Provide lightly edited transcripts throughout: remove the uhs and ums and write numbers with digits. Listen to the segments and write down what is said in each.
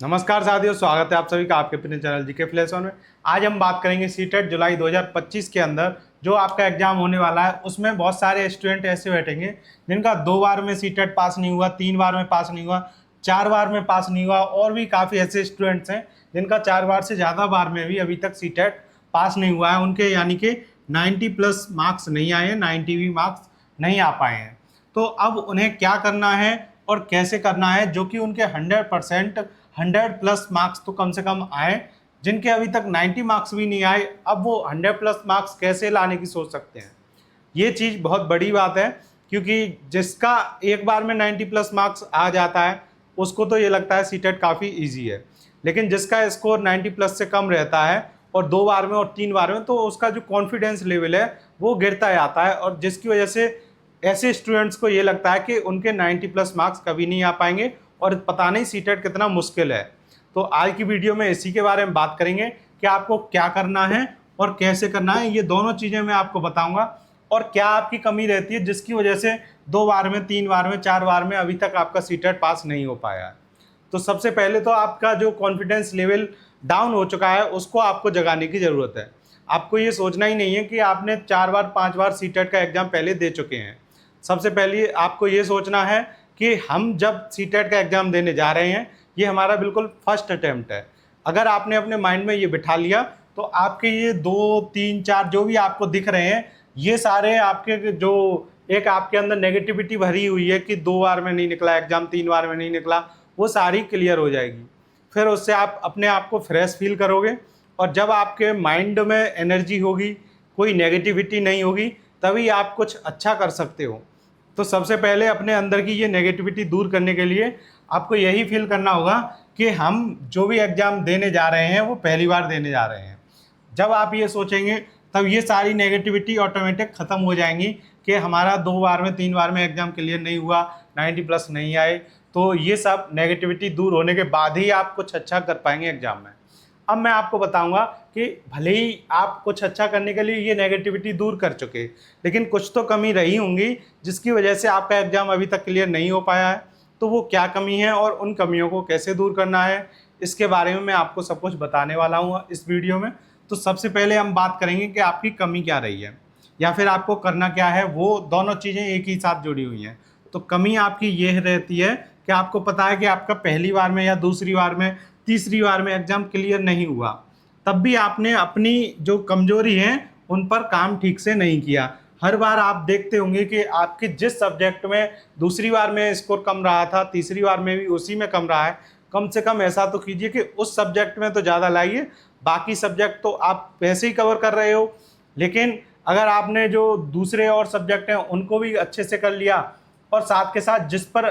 नमस्कार साथियों, स्वागत है आप सभी का आपके अपने चैनल जीके फ्लैश वन में। आज हम बात करेंगे सीटेट जुलाई 2025 के अंदर जो आपका एग्जाम होने वाला है। उसमें बहुत सारे स्टूडेंट ऐसे बैठेंगे जिनका 2 बार में सीटेट पास नहीं हुआ, 3 बार में पास नहीं हुआ, 4 बार में पास नहीं हुआ, और भी काफ़ी ऐसे स्टूडेंट्स हैं जिनका 4 बार से ज़्यादा बार में भी अभी तक सीटेट पास नहीं हुआ है। उनके यानी कि 90+ मार्क्स नहीं आए हैं, 90 भी मार्क्स नहीं आ पाए हैं। तो अब उन्हें क्या करना है और कैसे करना है जो कि उनके 100% 100+ मार्क्स तो कम से कम आए। जिनके अभी तक 90 मार्क्स भी नहीं आए, अब वो 100+ मार्क्स कैसे लाने की सोच सकते हैं। ये चीज़ बहुत बड़ी बात है, क्योंकि जिसका एक बार में 90+ मार्क्स आ जाता है उसको तो ये लगता है सीटेट काफ़ी ईजी है, लेकिन जिसका स्कोर 90+ से कम रहता है और 2 बार में और 3 बार में, तो उसका जो कॉन्फिडेंस लेवल है वो गिरता जाता है, और जिसकी वजह से ऐसे स्टूडेंट्स को ये लगता है कि उनके 90+ मार्क्स कभी नहीं आ पाएंगे और पता नहीं सीटेट कितना मुश्किल है। तो आज की वीडियो में इसी के बारे में बात करेंगे कि आपको क्या करना है और कैसे करना है। ये दोनों चीज़ें मैं आपको बताऊंगा, और क्या आपकी कमी रहती है जिसकी वजह से 2 बार में, 3 बार में, 4 बार में अभी तक आपका सीटेट पास नहीं हो पाया है। तो सबसे पहले तो आपका जो कॉन्फिडेंस लेवल डाउन हो चुका है उसको आपको जगाने की ज़रूरत है। आपको ये सोचना ही नहीं है कि आपने 4 बार 5 बार सीटेट का एग्ज़ाम पहले दे चुके हैं। सबसे पहले आपको ये सोचना है कि हम जब सीटेट का एग्ज़ाम देने जा रहे हैं, ये हमारा बिल्कुल फर्स्ट अटैम्प्ट है। अगर आपने अपने माइंड में ये बिठा लिया तो आपके ये 2 3 4 जो भी आपको दिख रहे हैं, ये सारे आपके जो एक आपके अंदर नेगेटिविटी भरी हुई है कि 2 बार में नहीं निकला एग्ज़ाम, 3 बार में नहीं निकला, वो सारी क्लियर हो जाएगी। फिर उससे आप अपने आप को फ्रेश फील करोगे, और जब आपके माइंड में एनर्जी होगी, कोई नेगेटिविटी नहीं होगी, तभी आप कुछ अच्छा कर सकते हो। तो सबसे पहले अपने अंदर की ये नेगेटिविटी दूर करने के लिए आपको यही फील करना होगा कि हम जो भी एग्ज़ाम देने जा रहे हैं वो पहली बार देने जा रहे हैं। जब आप ये सोचेंगे तब ये सारी नेगेटिविटी ऑटोमेटिक ख़त्म हो जाएंगी कि हमारा 2 बार में, 3 बार में एग्ज़ाम क्लियर नहीं हुआ, 90+ नहीं आए। तो ये सब नेगेटिविटी दूर होने के बाद ही आप कुछ अच्छा कर पाएंगे एग्ज़ाम में। अब मैं आपको बताऊंगा कि भले ही आप कुछ अच्छा करने के लिए ये नेगेटिविटी दूर कर चुके, लेकिन कुछ तो कमी रही होंगी जिसकी वजह से आपका एग्ज़ाम अभी तक क्लियर नहीं हो पाया है। तो वो क्या कमी है और उन कमियों को कैसे दूर करना है, इसके बारे में मैं आपको सब कुछ बताने वाला हूँ इस वीडियो में। तो सबसे पहले हम बात करेंगे कि आपकी कमी क्या रही है या फिर आपको करना क्या है। वो दोनों चीज़ें एक ही साथ जुड़ी हुई हैं। तो कमी आपकी ये रहती है कि आपको पता है कि आपका पहली बार में या दूसरी बार में, तीसरी बार में एग्ज़ाम क्लियर नहीं हुआ, तब भी आपने अपनी जो कमजोरी है उन पर काम ठीक से नहीं किया। हर बार आप देखते होंगे कि आपके जिस सब्जेक्ट में दूसरी बार में स्कोर कम रहा था, तीसरी बार में भी उसी में कम रहा है। कम से कम ऐसा तो कीजिए कि उस सब्जेक्ट में तो ज़्यादा लाइए, बाकी सब्जेक्ट तो आप वैसे ही कवर कर रहे हो। लेकिन अगर आपने जो दूसरे और सब्जेक्ट हैं उनको भी अच्छे से कर लिया, और साथ के साथ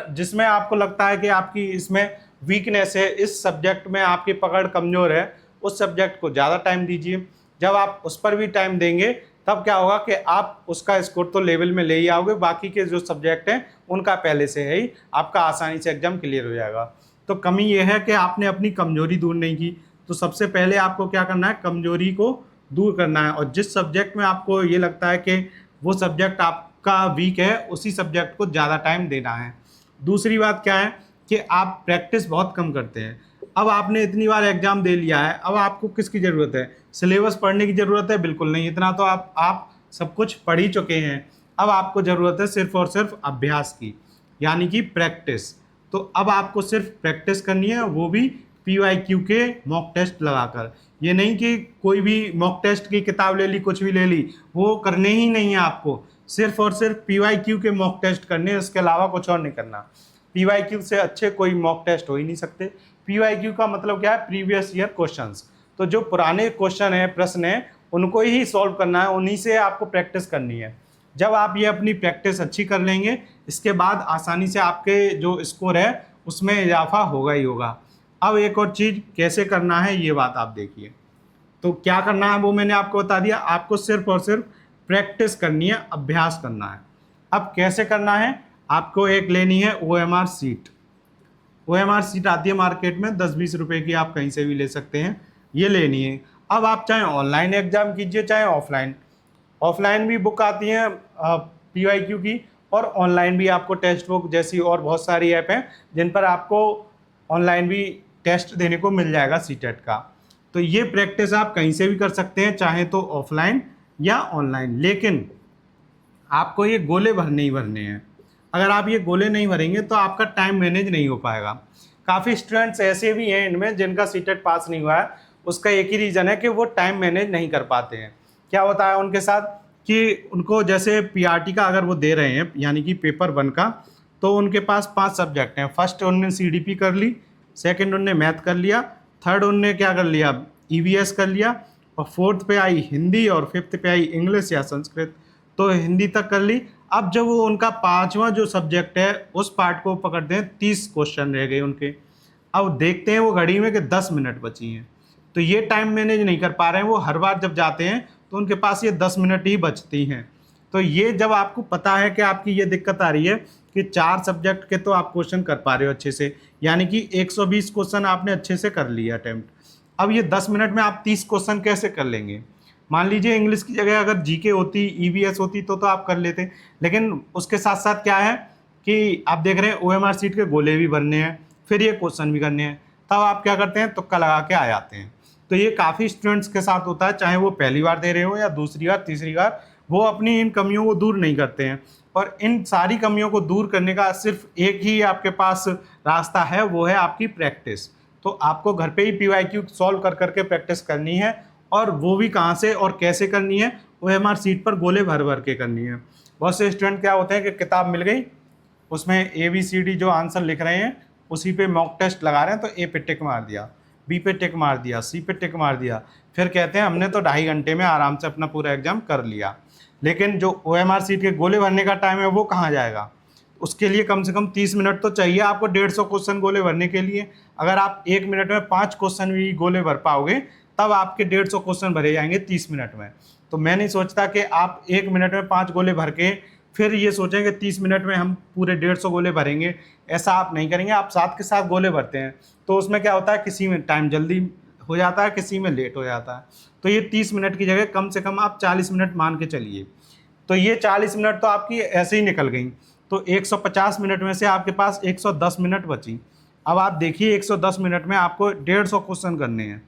जिसमें आपको लगता है कि आपकी इसमें वीकनेस है, इस सब्जेक्ट में आपकी पकड़ कमज़ोर है, उस सब्जेक्ट को ज़्यादा टाइम दीजिए। जब आप उस पर भी टाइम देंगे तब क्या होगा कि आप उसका स्कोर तो लेवल में ले ही आओगे, बाकी के जो सब्जेक्ट हैं उनका पहले से है ही आपका आसानी से एग्जाम क्लियर हो जाएगा। तो कमी यह है कि आपने अपनी कमजोरी दूर नहीं की। तो सबसे पहले आपको क्या करना है, कमजोरी को दूर करना है, और जिस सब्जेक्ट में आपको ये लगता है कि वो सब्जेक्ट आपका वीक है, उसी सब्जेक्ट को ज़्यादा टाइम देना है। दूसरी बात क्या है कि आप प्रैक्टिस बहुत कम करते हैं। अब आपने इतनी बार एग्जाम दे लिया है, अब आपको किसकी ज़रूरत है, सिलेबस पढ़ने की ज़रूरत है? बिल्कुल नहीं, इतना तो आप सब कुछ पढ़ ही चुके हैं। अब आपको ज़रूरत है सिर्फ और सिर्फ अभ्यास की, यानी कि प्रैक्टिस। तो अब आपको सिर्फ प्रैक्टिस करनी है, वो भी PYQ के मॉक टेस्ट लगाकर। ये नहीं कि कोई भी मॉक टेस्ट की किताब ले ली, कुछ भी ले ली, वो करने ही नहीं है आपको। सिर्फ और सिर्फ PYQ के मॉक टेस्ट करने, इसके अलावा कुछ और नहीं करना। PYQ से अच्छे कोई मॉक टेस्ट हो ही नहीं सकते। PYQ का मतलब क्या है, प्रीवियस ईयर क्वेश्चंस। तो जो पुराने क्वेश्चन है, प्रश्न है, उनको ही सॉल्व करना है, उन्हीं से आपको प्रैक्टिस करनी है। जब आप ये अपनी प्रैक्टिस अच्छी कर लेंगे, इसके बाद आसानी से आपके जो स्कोर है उसमें इजाफा होगा ही होगा। अब एक और चीज़ कैसे करना है ये बात आप देखिए। तो क्या करना है वो मैंने आपको बता दिया, आपको सिर्फ और सिर्फ प्रैक्टिस करनी है, अभ्यास करना है। अब कैसे करना है, आपको एक लेनी है OMR सीट। OMR सीट आती है मार्केट में, 10-20 रुपए की, आप कहीं से भी ले सकते हैं, ये लेनी है। अब आप चाहे ऑनलाइन एग्जाम कीजिए चाहे ऑफलाइन, ऑफलाइन भी बुक आती हैं PYQ की, और ऑनलाइन भी आपको टेक्स्ट बुक जैसी और बहुत सारी ऐप हैं जिन पर आपको ऑनलाइन भी टेस्ट देने को मिल जाएगा सीटेट का। तो ये प्रैक्टिस आप कहीं से भी कर सकते हैं, चाहे तो ऑफलाइन या ऑनलाइन, लेकिन आपको ये गोले भरने ही भरने हैं। अगर आप ये गोले नहीं भरेंगे तो आपका टाइम मैनेज नहीं हो पाएगा। काफ़ी स्टूडेंट्स ऐसे भी हैं इनमें जिनका सीटेट पास नहीं हुआ है, उसका एक ही रीज़न है कि वो टाइम मैनेज नहीं कर पाते हैं। क्या होता है उनके साथ कि उनको जैसे पीआरटी का अगर वो दे रहे हैं यानी कि पेपर 1 का, तो उनके पास 5 सब्जेक्ट हैं। फर्स्ट उनने सीडीपी कर ली, सेकंड उनने मैथ कर लिया, थर्ड उनने क्या कर लिया, ईवीएस कर लिया, और फोर्थ पे आई हिंदी, और फिफ्थ पे आई इंग्लिश या संस्कृत, तो हिंदी तक कर ली। अब जब वो उनका 5वां जो सब्जेक्ट है उस पार्ट को पकड़ते हैं, 30 क्वेश्चन रह गए उनके। अब देखते हैं वो घड़ी में कि 10 मिनट बची हैं, तो ये टाइम मैनेज नहीं कर पा रहे हैं। वो हर बार जब जाते हैं तो उनके पास ये 10 मिनट ही बचती हैं। तो ये जब आपको पता है कि आपकी ये दिक्कत आ रही है कि 4 सब्जेक्ट के तो आप क्वेश्चन कर पा रहे हो अच्छे से, यानी कि 120 क्वेश्चन आपने अच्छे से कर लिया अटेम्प्ट। अब ये 10 मिनट में आप 30 क्वेश्चन कैसे कर लेंगे? मान लीजिए इंग्लिश की जगह अगर जीके होती, ईवीएस होती तो आप कर लेते, लेकिन उसके साथ साथ क्या है कि आप देख रहे हैं ओएमआर सीट के गोले भी भरने हैं, फिर ये क्वेश्चन भी करने हैं, तब आप क्या करते हैं, तुक्का लगा के आ जाते हैं। तो ये काफ़ी स्टूडेंट्स के साथ होता है, चाहे वो पहली बार दे रहे हो या दूसरी बार तीसरी बार, वो अपनी इन कमियों को दूर नहीं करते हैं। और इन सारी कमियों को दूर करने का सिर्फ एक ही आपके पास रास्ता है, वो है आपकी प्रैक्टिस। तो आपको घर पे ही पीवाईक्यू सॉल्व कर करके प्रैक्टिस करनी है, और वो भी कहाँ से और कैसे करनी है, ओएमआर सीट पर गोले भर भर के करनी है। बहुत से स्टूडेंट क्या होते हैं कि किताब मिल गई, उसमें ABCD जो आंसर लिख रहे हैं उसी पे मॉक टेस्ट लगा रहे हैं, तो ए पे टिक मार दिया, बी पे टिक मार दिया, सी पे टिक मार दिया, फिर कहते हैं हमने तो 2.5 घंटे में आराम से अपना पूरा एग्जाम कर लिया। लेकिन जो ओएमआर सीट के गोले भरने का टाइम है वो कहाँ जाएगा? उसके लिए कम से कम 30 मिनट तो चाहिए आपको 150 क्वेश्चन गोले भरने के लिए। अगर आप 1 मिनट में 5 क्वेश्चन भी गोले भर पाओगे तब आपके 150 क्वेश्चन भरे जाएंगे 30 मिनट में। तो मैं नहीं सोचता कि आप 1 मिनट में 5 गोले भर के फिर ये सोचेंगे 30 मिनट में हम पूरे 150 गोले भरेंगे, ऐसा आप नहीं करेंगे। आप साथ के साथ गोले भरते हैं तो उसमें क्या होता है, किसी में टाइम जल्दी हो जाता है, किसी में लेट हो जाता है। तो ये 30 मिनट की जगह कम से कम आप 40 मिनट मान के चलिए। तो ये 40 मिनट तो आपकी ऐसे ही निकल गई। तो 150 मिनट में से आपके पास 110 मिनट बची। अब आप देखिए 110 मिनट में आपको 150 क्वेश्चन करने हैं।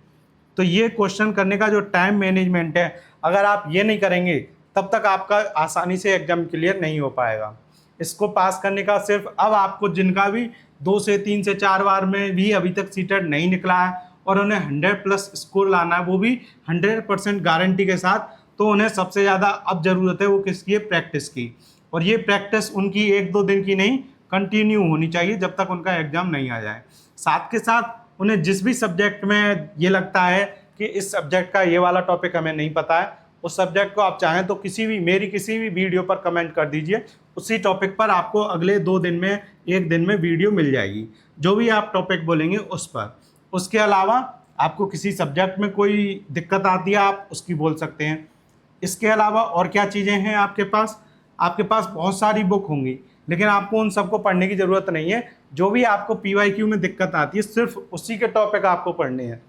तो ये क्वेश्चन करने का जो टाइम मैनेजमेंट है, अगर आप ये नहीं करेंगे तब तक आपका आसानी से एग्जाम क्लियर नहीं हो पाएगा। इसको पास करने का सिर्फ अब आपको जिनका भी 2 से 3 से 4 बार में भी अभी तक सीटेट नहीं निकला है और उन्हें 100+ स्कोर लाना है, वो भी 100% गारंटी के साथ, तो उन्हें सबसे ज़्यादा अब ज़रूरत है वो किसकी है, प्रैक्टिस की। और ये प्रैक्टिस उनकी 1-2 दिन की नहीं, कंटिन्यू होनी चाहिए जब तक उनका एग्ज़ाम नहीं आ जाए। साथ के साथ उन्हें जिस भी सब्जेक्ट में ये लगता है कि इस सब्जेक्ट का ये वाला टॉपिक हमें नहीं पता है, उस सब्जेक्ट को आप चाहें तो मेरी किसी भी वीडियो पर कमेंट कर दीजिए, उसी टॉपिक पर आपको अगले 2 दिन में 1 दिन में वीडियो मिल जाएगी, जो भी आप टॉपिक बोलेंगे उस पर। उसके अलावा आपको किसी सब्जेक्ट में कोई दिक्कत आती है आप उसकी बोल सकते हैं। इसके अलावा और क्या चीज़ें हैं आपके पास बहुत सारी बुक होंगी, लेकिन आपको उन सबको पढ़ने की ज़रूरत नहीं है। जो भी आपको पीवाईक्यू में दिक्कत आती है सिर्फ उसी के टॉपिक आपको पढ़ने हैं।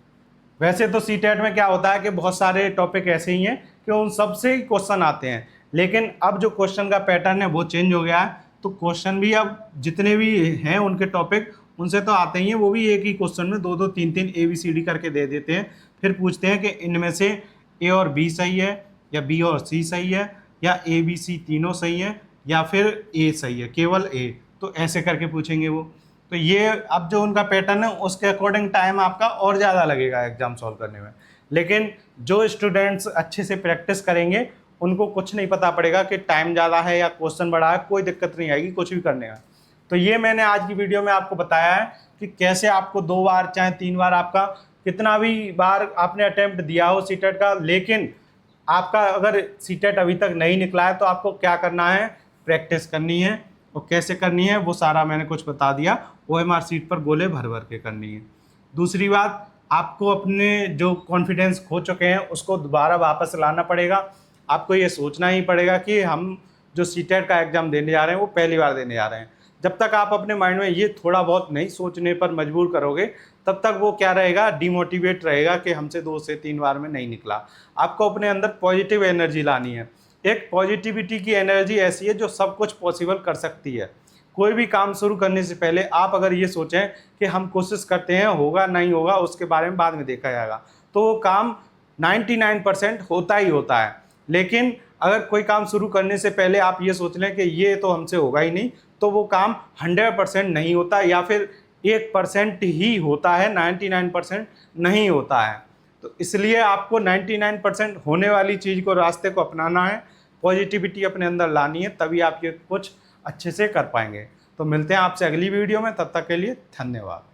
वैसे तो सीटेट में क्या होता है कि बहुत सारे टॉपिक ऐसे ही हैं कि उन सब से ही क्वेश्चन आते हैं, लेकिन अब जो क्वेश्चन का पैटर्न है वो चेंज हो गया है। तो क्वेश्चन भी अब जितने भी हैं उनके टॉपिक उनसे तो आते ही हैं, वो भी एक ही क्वेश्चन में 2-2 3-3 ABCD करके दे देते हैं। फिर पूछते हैं कि इनमें से A और B सही है या B और C सही है या ABC तीनों सही है या फिर A सही है, केवल A। तो ऐसे करके पूछेंगे वो। तो ये अब जो उनका पैटर्न है उसके अकॉर्डिंग टाइम आपका और ज़्यादा लगेगा एग्जाम सॉल्व करने में। लेकिन जो स्टूडेंट्स अच्छे से प्रैक्टिस करेंगे उनको कुछ नहीं पता पड़ेगा कि टाइम ज़्यादा है या क्वेश्चन बड़ा है, कोई दिक्कत नहीं आएगी कुछ भी करने का। तो ये मैंने आज की वीडियो में आपको बताया है कि कैसे आपको 2 बार चाहे 3 बार, आपका कितना भी बार आपने अटेम्प्ट दिया हो सीटेट का, लेकिन आपका अगर सीटेट अभी तक नहीं निकला है तो आपको क्या करना है, प्रैक्टिस करनी है। और कैसे करनी है वो सारा मैंने कुछ बता दिया। OMR सीट पर गोले भर भर के करनी है। दूसरी बात, आपको अपने जो कॉन्फिडेंस खो चुके हैं उसको दोबारा वापस लाना पड़ेगा। आपको ये सोचना ही पड़ेगा कि हम जो सीटेट का एग्ज़ाम देने जा रहे हैं वो पहली बार देने जा रहे हैं। जब तक आप अपने माइंड में ये थोड़ा बहुत नहीं सोचने पर मजबूर करोगे तब तक वो क्या रहेगा, डिमोटिवेट रहेगा कि हमसे 2 से 3 बार में नहीं निकला। आपको अपने अंदर पॉजिटिव एनर्जी लानी है। एक पॉजिटिविटी की एनर्जी ऐसी है जो सब कुछ पॉसिबल कर सकती है। कोई भी काम शुरू करने से पहले आप अगर ये सोचें कि हम कोशिश करते हैं, होगा नहीं होगा उसके बारे में बाद में देखा जाएगा, तो वो काम 99% होता ही होता है। लेकिन अगर कोई काम शुरू करने से पहले आप ये सोच लें कि ये तो हमसे होगा ही नहीं, तो वो काम 100% नहीं होता, या फिर 1% ही होता है, 99% नहीं होता है। तो इसलिए आपको 99% होने वाली चीज़ को, रास्ते को अपनाना है, पॉजिटिविटी अपने अंदर लानी है, तभी आप ये कुछ अच्छे से कर पाएंगे। तो मिलते हैं आपसे अगली वीडियो में, तब तक के लिए धन्यवाद।